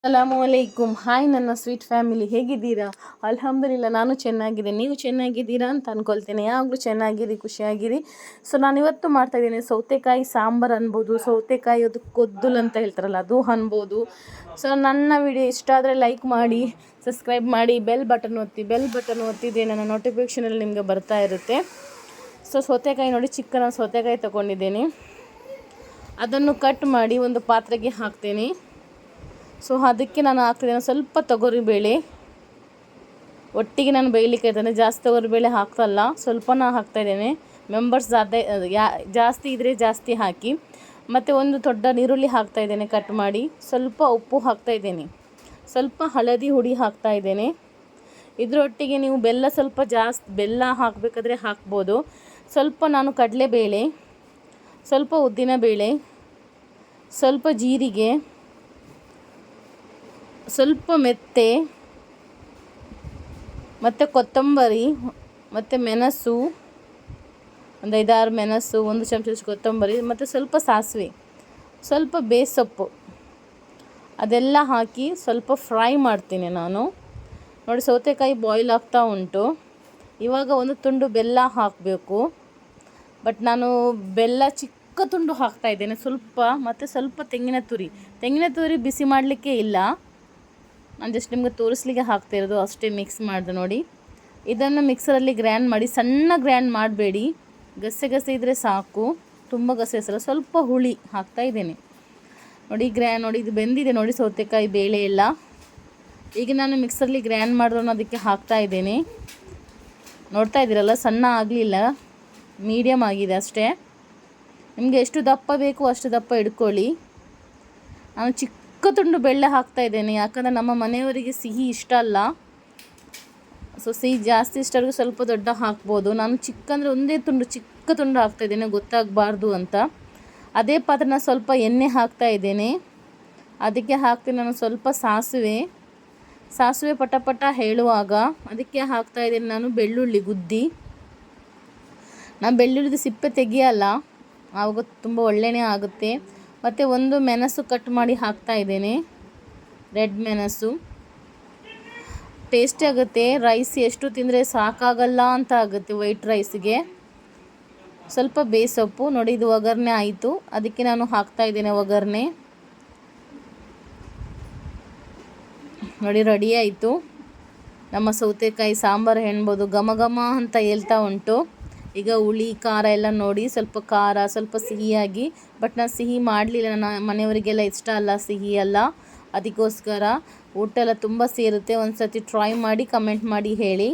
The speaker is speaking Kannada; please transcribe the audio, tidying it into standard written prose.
ಸಲಾಮು ಅಲೈಕುಮ್. ಹಾಯ್ ನನ್ನ ಸ್ವೀಟ್ ಫ್ಯಾಮಿಲಿ, ಹೇಗಿದ್ದೀರಾ? ಅಲ್ಹಮ್ದುಲಿಲ್ಲ, ನಾನು ಚೆನ್ನಾಗಿದೆ. ನೀವು ಚೆನ್ನಾಗಿದ್ದೀರಾ ಅಂತ ಅಂದ್ಕೊಳ್ತೇನೆ. ಯಾವಾಗಲೂ ಚೆನ್ನಾಗಿರಿ, ಖುಷಿಯಾಗಿರಿ. ಸೊ ನಾನಿವತ್ತು ಮಾಡ್ತಾಯಿದ್ದೀನಿ ಸೌತೆಕಾಯಿ ಸಾಂಬಾರು ಅನ್ಬೋದು, ಸೌತೆಕಾಯಿ ಅದು ಕೊದ್ದುಲ್ ಅಂತ ಹೇಳ್ತಾರಲ್ಲ ಅದು ಅನ್ಬೋದು. ಸೊ ನನ್ನ ವಿಡಿಯೋ ಇಷ್ಟ ಆದರೆ ಲೈಕ್ ಮಾಡಿ, ಸಬ್ಸ್ಕ್ರೈಬ್ ಮಾಡಿ, ಬೆಲ್ ಬಟನ್ ಒತ್ತಿದೆ ನನ್ನ ನೋಟಿಫಿಕೇಷನಲ್ಲಿ ನಿಮಗೆ ಬರ್ತಾ ಇರುತ್ತೆ. ಸೊ ಸೌತೆಕಾಯಿ ನೋಡಿ, ಚಿಕ್ಕನ ಸೌತೆಕಾಯಿ ತೊಗೊಂಡಿದ್ದೀನಿ. ಅದನ್ನು ಕಟ್ ಮಾಡಿ ಒಂದು ಪಾತ್ರೆಗೆ ಹಾಕ್ತೇನೆ. ಸೊ ಅದಕ್ಕೆ ನಾನು ಹಾಕ್ತಿದ್ದೇನೆ ಸ್ವಲ್ಪ ತೊಗರಿಬೇಳೆ. ಒಟ್ಟಿಗೆ ನಾನು ಬೇಯಲಿಕ್ಕೆ ಇರ್ತೇನೆ, ಜಾಸ್ತಿ ತೊಗರಿಬೇಳೆ ಹಾಕ್ತಲ್ಲ, ಸ್ವಲ್ಪನ ಹಾಕ್ತಾಯಿದ್ದೇನೆ. ಮೆಂಬರ್ಸ್ ಜಾಸ್ತಿ ಇದ್ದರೆ ಜಾಸ್ತಿ ಹಾಕಿ. ಮತ್ತು ಒಂದು ದೊಡ್ಡ ಈರುಳ್ಳಿ ಹಾಕ್ತಾಯಿದ್ದೇನೆ ಕಟ್ ಮಾಡಿ. ಸ್ವಲ್ಪ ಉಪ್ಪು ಹಾಕ್ತಾಯಿದ್ದೇನೆ, ಸ್ವಲ್ಪ ಹಳದಿ ಹುಡಿ ಹಾಕ್ತಾಯಿದ್ದೇನೆ. ಇದರೊಟ್ಟಿಗೆ ನೀವು ಬೆಲ್ಲ ಹಾಕಬೇಕಾದ್ರೆ ಹಾಕ್ಬೋದು. ಸ್ವಲ್ಪ ನಾನು ಕಡಲೆಬೇಳೆ, ಸ್ವಲ್ಪ ಉದ್ದಿನಬೇಳೆ, ಸ್ವಲ್ಪ ಜೀರಿಗೆ, ಸ್ವಲ್ಪ ಮೆಂತೆ ಮತ್ತು ಕೊತ್ತಂಬರಿ ಮತ್ತು ಮೆಣಸು, ಒಂದು 5-6 ಮೆಣಸು, 1 ಚಮಚದಷ್ಟು ಕೊತ್ತಂಬರಿ ಮತ್ತು ಸ್ವಲ್ಪ ಸಾಸಿವೆ, ಸ್ವಲ್ಪ ಬೇಸೊಪ್ಪು ಅದೆಲ್ಲ ಹಾಕಿ ಸ್ವಲ್ಪ ಫ್ರೈ ಮಾಡ್ತೀನಿ ನಾನು. ನೋಡಿ ಸೌತೆಕಾಯಿ ಬಾಯ್ಲ್ ಆಗ್ತಾ ಉಂಟು. ಇವಾಗ ಒಂದು ತುಂಡು ಬೆಲ್ಲ ಹಾಕಬೇಕು. ಬಟ್ ನಾನು ಬೆಲ್ಲ ಚಿಕ್ಕ ತುಂಡು ಹಾಕ್ತಾಯಿದ್ದೇನೆ ಸ್ವಲ್ಪ. ಮತ್ತು ಸ್ವಲ್ಪ ತೆಂಗಿನ ತುರಿ ಬಿಸಿ ಮಾಡಲಿಕ್ಕೆ ಇಲ್ಲ, ನಾನು ಜಸ್ಟ್ ನಿಮಗೆ ತೋರಿಸ್ಲಿಕ್ಕೆ ಹಾಕ್ತಾಯಿರೋದು ಅಷ್ಟೇ. ಮಿಕ್ಸ್ ಮಾಡಿದೆ ನೋಡಿ. ಇದನ್ನು ಮಿಕ್ಸರಲ್ಲಿ ಗ್ರ್ಯಾಂಡ್ ಮಾಡಿ, ಸಣ್ಣ ಗ್ರ್ಯಾಂಡ್ ಮಾಡಬೇಡಿ, ಗಸೆ ಇದ್ದರೆ ಸಾಕು, ತುಂಬ ಗಸೆ ಹೆಸರು. ಸ್ವಲ್ಪ ಹುಳಿ ಹಾಕ್ತಾಯಿದ್ದೇನೆ ನೋಡಿ. ನೋಡಿ ಇದು ಬೆಂದಿದೆ ನೋಡಿ ಸೌತೆಕಾಯಿ ಬೇಳೆ ಎಲ್ಲ. ಈಗ ನಾನು ಮಿಕ್ಸರಲ್ಲಿ ಗ್ರ್ಯಾಂಡ್ ಮಾಡಿದ್ರು ಅದಕ್ಕೆ ಹಾಕ್ತಾಯಿದ್ದೇನೆ. ನೋಡ್ತಾ ಇದ್ದೀರಲ್ಲ, ಸಣ್ಣ ಆಗಲಿಲ್ಲ, ಮೀಡಿಯಮ್ ಆಗಿದೆ ಅಷ್ಟೇ. ನಿಮಗೆ ಎಷ್ಟು ದಪ್ಪ ಬೇಕು ಅಷ್ಟು ದಪ್ಪ ಇಟ್ಕೊಳ್ಳಿ. ನಾನು ಚಿಕ್ಕ ತುಂಡು ಬೆಲ್ಲ ಹಾಕ್ತಾಯಿದ್ದೇನೆ, ಯಾಕಂದರೆ ನಮ್ಮ ಮನೆಯವರಿಗೆ ಸಿಹಿ ಇಷ್ಟ ಅಲ್ಲ. ಸೊ ಸಿಹಿ ಜಾಸ್ತಿ ಇಷ್ಟ ಆದರೂ ಸ್ವಲ್ಪ ದೊಡ್ಡ ಹಾಕ್ಬೋದು. ನಾನು ಒಂದೇ ತುಂಡು ಚಿಕ್ಕ ತುಂಡು ಹಾಕ್ತಾಯಿದ್ದೇನೆ, ಗೊತ್ತಾಗಬಾರ್ದು ಅಂತ. ಅದೇ ಪಾತ್ರೆನ ಸ್ವಲ್ಪ ಎಣ್ಣೆ ಹಾಕ್ತಾಯಿದ್ದೇನೆ. ಅದಕ್ಕೆ ಹಾಕ್ತೀನಿ ನಾನು ಸ್ವಲ್ಪ ಸಾಸಿವೆ ಪಟ ಹೇಳುವಾಗ ಅದಕ್ಕೆ ಹಾಕ್ತಾಯಿದ್ದೇನೆ ನಾನು ಬೆಳ್ಳುಳ್ಳಿ ಗುದ್ದಿ. ನಾನು ಬೆಳ್ಳುಳ್ಳಿದು ಸಿಪ್ಪೆ ತೆಗಿಯಲ್ಲ, ಆವಾಗ ತುಂಬ ಒಳ್ಳೆಯೇ ಆಗುತ್ತೆ. ಮತ್ತು ಒಂದು ಮೆಣಸು ಕಟ್ ಮಾಡಿ ಹಾಕ್ತಾಯಿದ್ದೇನೆ, ರೆಡ್ ಮೆಣಸು. ಟೇಸ್ಟಿ ಆಗುತ್ತೆ. ರೈಸ್ ಎಷ್ಟು ತಿಂದರೆ ಸಾಕಾಗಲ್ಲ ಅಂತ ಆಗುತ್ತೆ ವೈಟ್ ರೈಸ್ಗೆ. ಸ್ವಲ್ಪ ಬೇಸೊಪ್ಪು ನೋಡಿ. ಇದು ಒಗ್ಗರಣೆ ಆಯಿತು, ಅದಕ್ಕೆ ನಾನು ಹಾಕ್ತಾಯಿದ್ದೇನೆ ಒಗ್ಗರಣೆ ನೋಡಿ. ರೆಡಿ ಆಯಿತು ನಮ್ಮ ಸೌತೆಕಾಯಿ ಸಾಂಬಾರು ಎನ್ಬೋದು. ಘಮ ಅಂತ ಹೇಳ್ತಾ ಉಂಟು. ಈಗ ಹುಳಿ ಖಾರ ಎಲ್ಲ ನೋಡಿ, ಸ್ವಲ್ಪ ಖಾರ ಸ್ವಲ್ಪ ಸಿಹಿಯಾಗಿ. ಬಟ್ ನಾನು ಸಿಹಿ ಮಾಡಲಿಲ್ಲ, ನನ್ನ ಮನೆಯವರಿಗೆಲ್ಲ ಇಷ್ಟ ಅಲ್ಲ ಸಿಹಿ ಎಲ್ಲ, ಅದಕ್ಕೋಸ್ಕರ ಊಟ ಎಲ್ಲ ತುಂಬ ಸೇರುತ್ತೆ. ಒಂದು ಸರ್ತಿ ಟ್ರೈ ಮಾಡಿ ಕಮೆಂಟ್ ಮಾಡಿ ಹೇಳಿ.